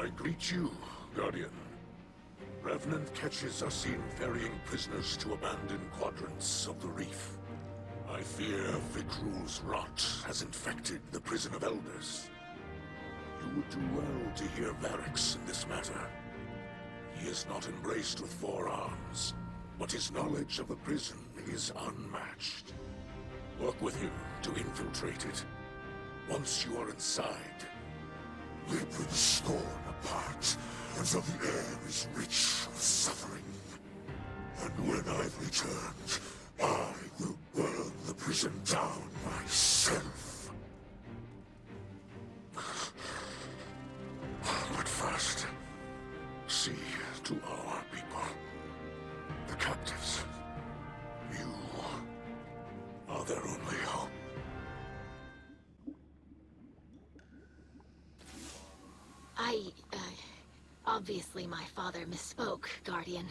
I greet you, Guardian. Revenant catches are seen ferrying prisoners to abandoned quadrants of the reef. I fear Vikrul's rot has infected the prison of elders. You would do well to hear Varix in this matter. He is not embraced with 4 arms, but his knowledge of the prison is unmatched. Work with him to infiltrate it. Once you are inside, rip the scorn apart until the air is rich with suffering. And when I've returned, I will burn the prison down myself. But first, see to our people, the captives. You are their only hope. Obviously my father misspoke, Guardian.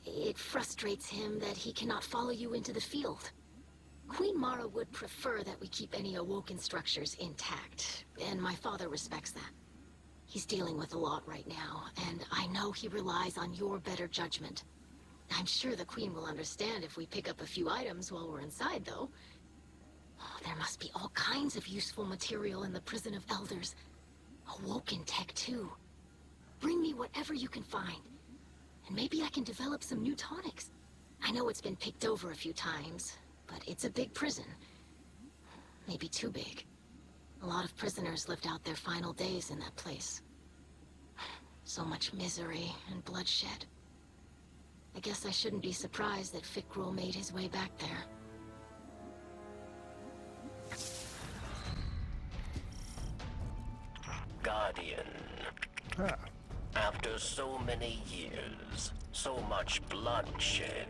It frustrates him that he cannot follow you into the field. Queen Mara would prefer that we keep any awoken structures intact, and my father respects that. He's dealing with a lot right now, and I know he relies on your better judgment. I'm sure the Queen will understand if we pick up a few items while we're inside, though. Oh, there must be all kinds of useful material in the Prison of Elders. Awoken tech, too. Bring me whatever you can find. And maybe I can develop some new tonics. I know it's been picked over a few times, but it's a big prison. Maybe too big. A lot of prisoners lived out their final days in that place. So much misery and bloodshed. I guess I shouldn't be surprised that Vikrul made his way back there. Guardian. Ah. After so many years, so much bloodshed,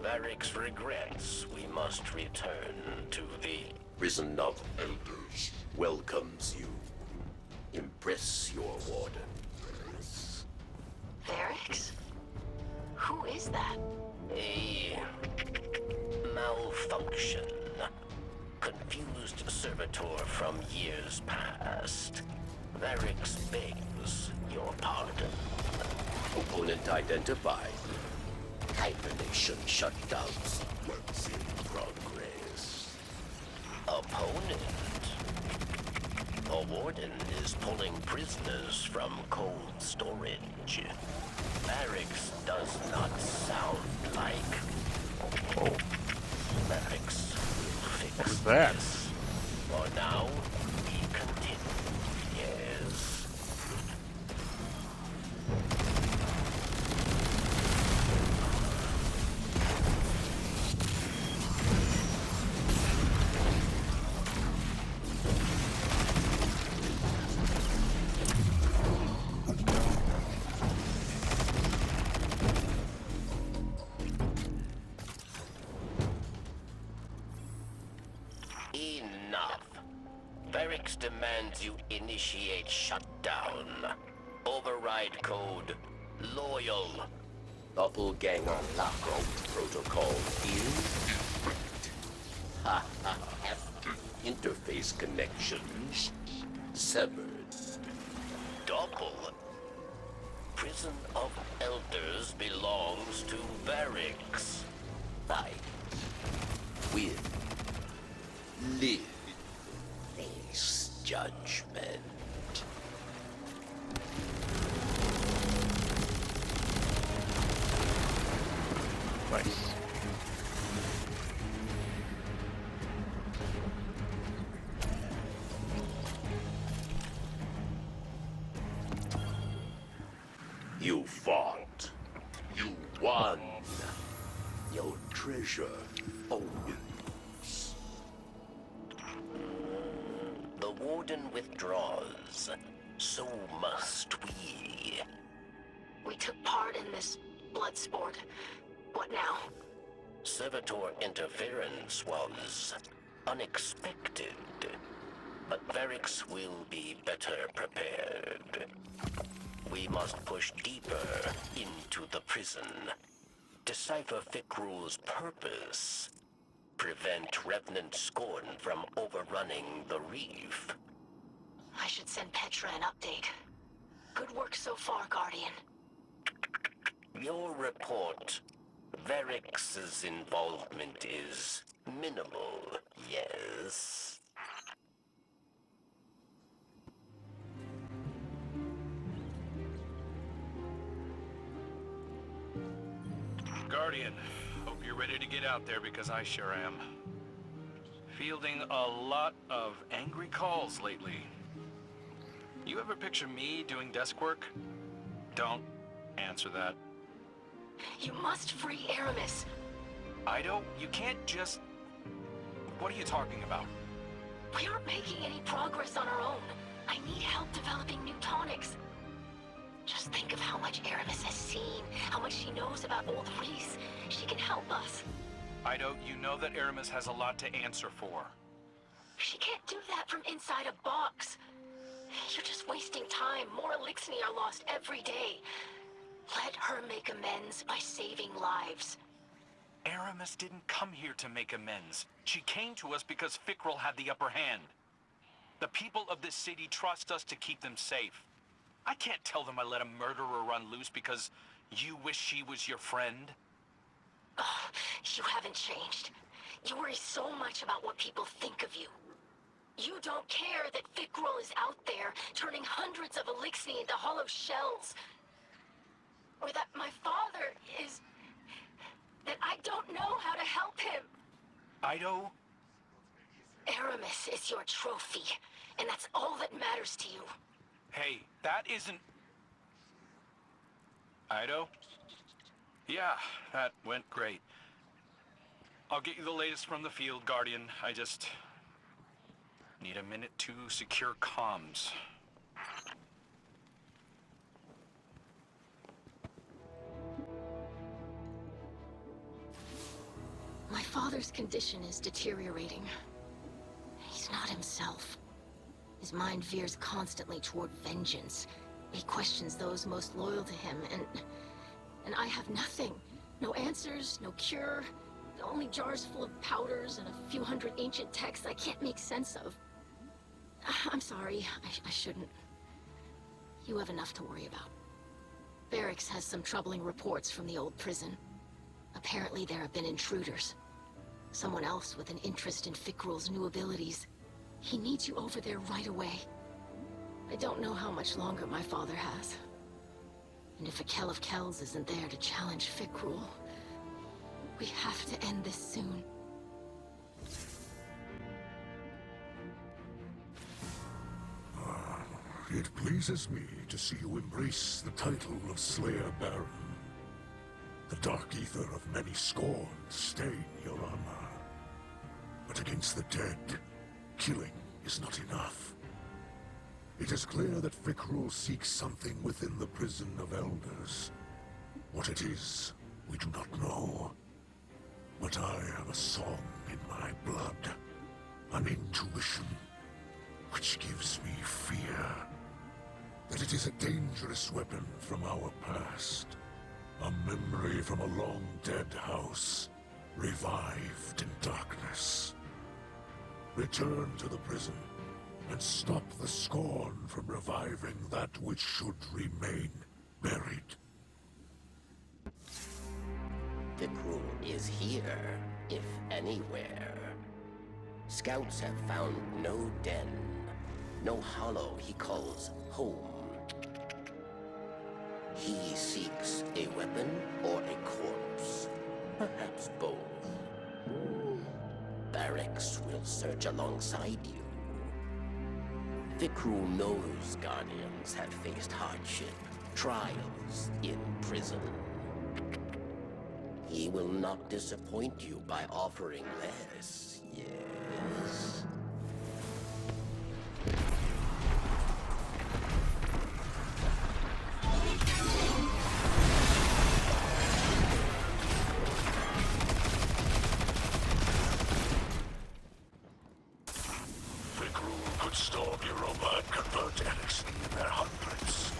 Varix regrets we must return to the Prison of Elders welcomes you. Impress your warden. Varix? Who is that? A malfunction. Confused servitor from years past. Varix begs your pardon. Opponent identified. Hibernation shutdowns. Works in progress. Opponent? A warden is pulling prisoners from cold storage. Varix does not sound like... Oh. Varix will fix What is that? this. For now, we continue. Yes. Enough. Varix demands you initiate shutdown. Override code loyal. Doppelganger lockout protocol in. Hefty interface connections severed. Double. Prison of Elders belongs to Varix. Fight. Win. Live. Face judgment. Nice. You fought. You won. Your treasure opens. The warden withdraws. So must we. We took part in this blood sport. What now? Servitor interference was unexpected, but Varix will be better prepared. We must push deeper into the prison, decipher Vikrul's purpose, prevent Revenant scorn from overrunning the reef. I should send Petra an update. report, Varrix's involvement is minimal, yes? Guardian, hope you're ready to get out there because I sure am. Fielding a lot of angry calls lately. You ever picture me doing desk work? Don't answer that. You must free Aramis. Ido, you can't just... What are you talking about? We aren't making any progress on our own. I need help developing new tonics. Just think of how much Aramis has seen, how much she knows about old Reese. She can help us. Ido, you know that Aramis has a lot to answer for. She can't do that from inside a box. You're just wasting time. More Elixni are lost every day. Let her make amends by saving lives. Aramis didn't come here to make amends. She came to us because Fikrul had the upper hand. The people of this city trust us to keep them safe. I can't tell them I let a murderer run loose because you wish she was your friend. Oh, you haven't changed. You worry so much about what people think of you. You don't care that Fikrul is out there, turning hundreds of Elixni into hollow shells. Or that my father is... that I don't know how to help him. Ido? Aramis is your trophy, and that's all that matters to you. Hey, that isn't... Ido? Yeah, that went great. I'll get you the latest from the field, Guardian. I just... need a minute to secure comms. My father's condition is deteriorating. He's not himself. His mind veers constantly toward vengeance. He questions those most loyal to him, and I have nothing. No answers, no cure. Only jars full of powders and a few hundred ancient texts I can't make sense of. I'm sorry, I shouldn't. You have enough to worry about. Barracks has some troubling reports from the old prison. Apparently there have been intruders. Someone else with an interest in Fikrul's new abilities. He needs you over there right away. I don't know how much longer my father has. And if a Kell of Kells isn't there to challenge Fikrul, we have to end this soon. It pleases me to see you embrace the title of Slayer Baron. The dark ether of many scorns stain your armor. But against the dead, killing is not enough. It is clear that Fikrul seeks something within the prison of elders. What it is, we do not know. But I have a song in my blood, an intuition, which gives me fear. That it is a dangerous weapon from our past. A memory from a long-dead house, revived in darkness. Return to the prison, and stop the scorn from reviving that which should remain buried. Fikrul is here, if anywhere. Scouts have found no den, no hollow he calls home. He seeks a weapon or a corpse, perhaps both. Barracks will search alongside you. Fikrul knows Guardians have faced hardship, trials in prison. He will not disappoint you by offering less, yes. Fikrul could storm Europa and convert Elixni in their hundreds.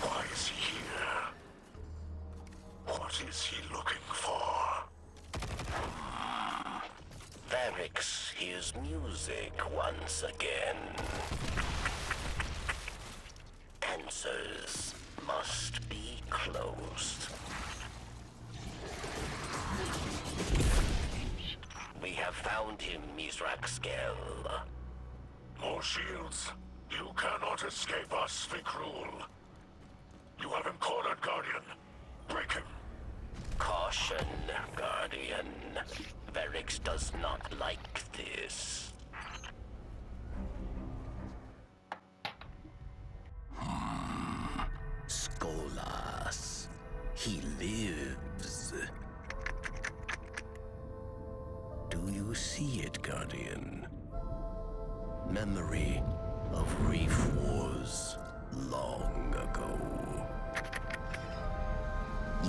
Why is he here? What is he looking for? Barracks hears music once again. Answers must be closed. We have found him, Mizraxkel. More shields. You cannot escape us, Vikrul. You have him cornered, Guardian. Break him. Caution, Guardian. Varix does not like this. Skolas. He lives. Do you see it, Guardian? Memory of Reef Wars long ago.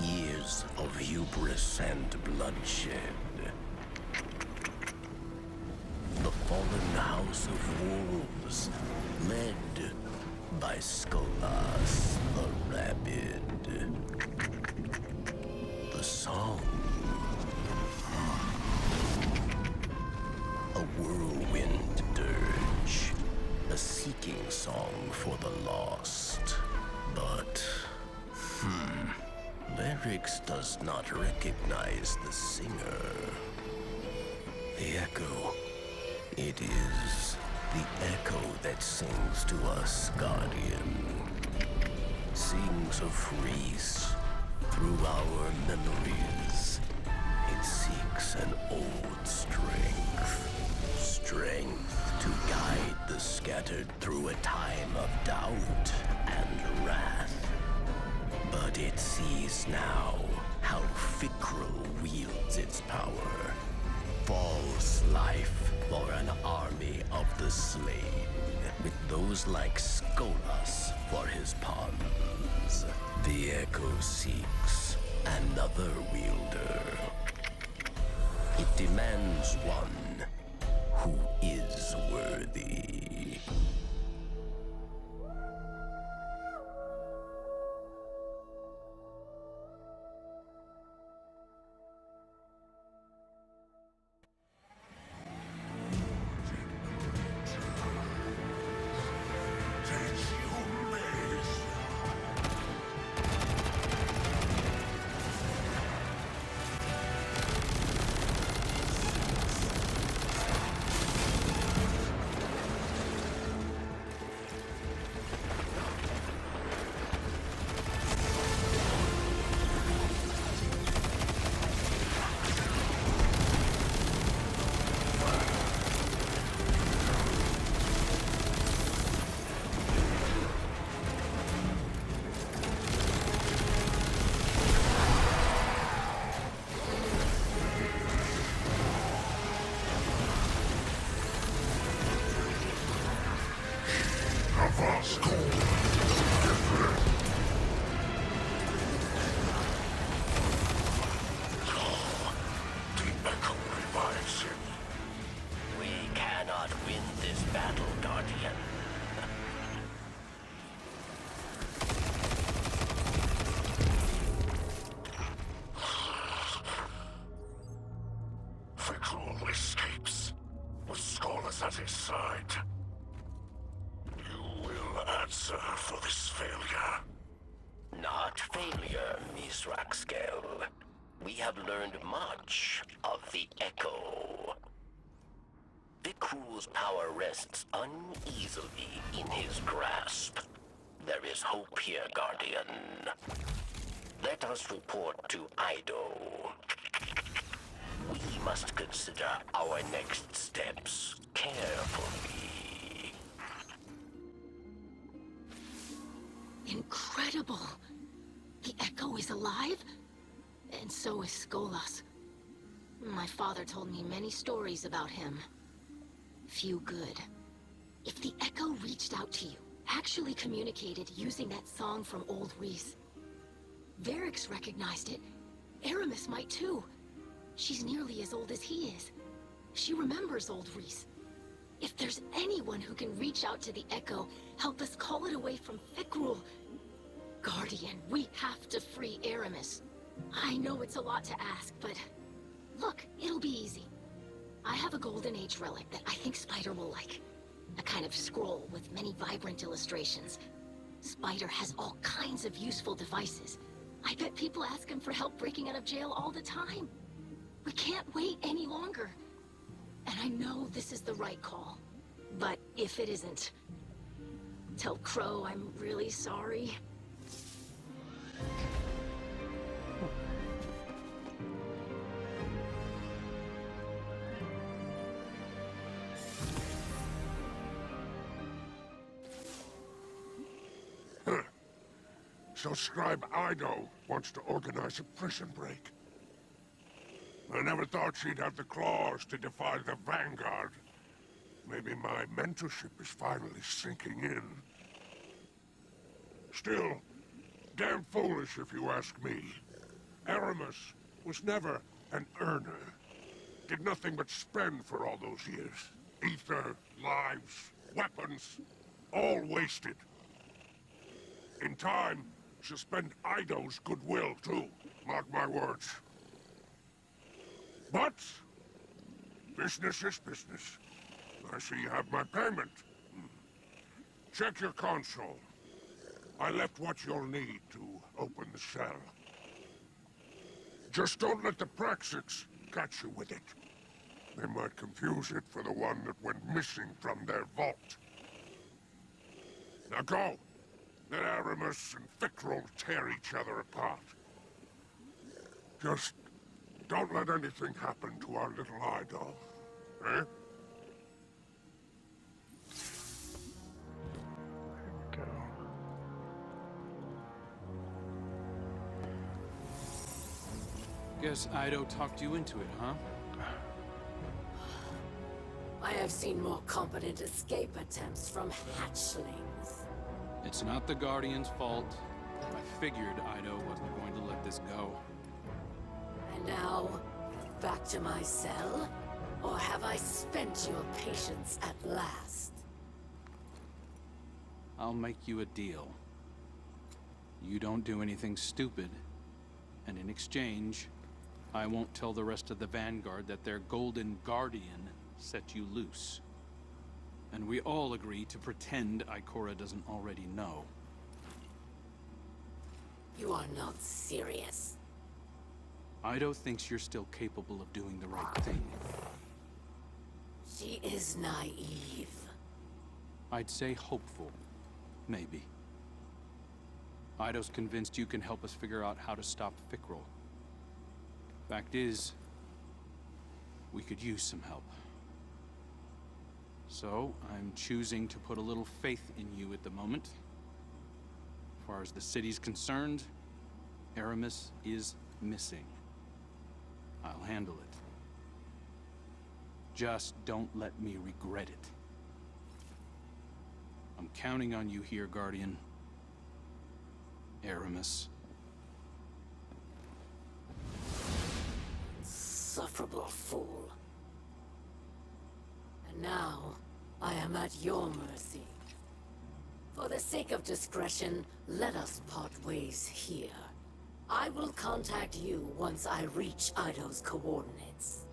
Years of hubris and bloodshed. The fallen house of wolves, led by Skolas the Rabid. The song. A whirlwind dirge. A seeking song for the lost. But, Varix does not recognize the singer. The echo. It is the echo that sings to us, Guardian. Sings of Reese through our memories. It seeks an old strength. Strength to guide the scattered through a time of doubt and wrath. But it sees now how Vikrul wields its power. False life for an army of the slain, with those like Skolas for his pawns. The Echo seeks another wielder. It demands one who is worthy. At his side. You will answer for this failure. Not failure, Mizraxkel. We have learned much of the Echo. Vikrul's power rests uneasily in his grasp. There is hope here, Guardian. Let us report to Ido. We must consider our next steps carefully. Incredible! The Echo is alive? And so is Skolas. My father told me many stories about him. Few good. If the Echo reached out to you, actually communicated using that song from Old Reese, Varix recognized it. Aramis might too. She's nearly as old as he is. She remembers Old Reese. If there's anyone who can reach out to the Echo, help us call it away from Vikrul. Guardian, we have to free Aramis. I know it's a lot to ask, but look, it'll be easy. I have a Golden Age relic that I think Spider will like. A kind of scroll with many vibrant illustrations. Spider has all kinds of useful devices. I bet people ask him for help breaking out of jail all the time. We can't wait any longer. And I know this is the right call. But if it isn't, tell Crow I'm really sorry. So Scribe Ido wants to organize a prison break. I never thought she'd have the claws to defy the Vanguard. Maybe my mentorship is finally sinking in. Still, damn foolish if you ask me. Aramis was never an earner. Did nothing but spend for all those years. Ether, lives, weapons, all wasted. In time, she'll spend Ido's goodwill, too. Mark my words. But, business is business. I see you have my payment. Check your console. I left what you'll need to open the cell. Just don't let the Praxics catch you with it. They might confuse it for the one that went missing from their vault. Now go. Let Aramis and Fickrell tear each other apart. Just don't let anything happen to our little idol. Eh? Go. Guess Ido talked you into it, huh? I have seen more competent escape attempts from hatchlings. It's not the Guardian's fault. I figured Ido wasn't going to let this go. And now, back to my cell? Or have I spent your patience at last? I'll make you a deal. You don't do anything stupid, and in exchange, I won't tell the rest of the Vanguard that their Golden Guardian set you loose. And we all agree to pretend Ikora doesn't already know. You are not serious. Ido thinks you're still capable of doing the right thing. She is naive. I'd say hopeful. Maybe. Ido's convinced you can help us figure out how to stop Fickrell. Fact is, we could use some help. So, I'm choosing to put a little faith in you at the moment. As far as the city's concerned, Aramis is missing. I'll handle it. Just don't let me regret it. I'm counting on you here, Guardian. Aramis. Insufferable fool. And now, I am at your mercy. For the sake of discretion, let us part ways here. I will contact you once I reach Ido's coordinates.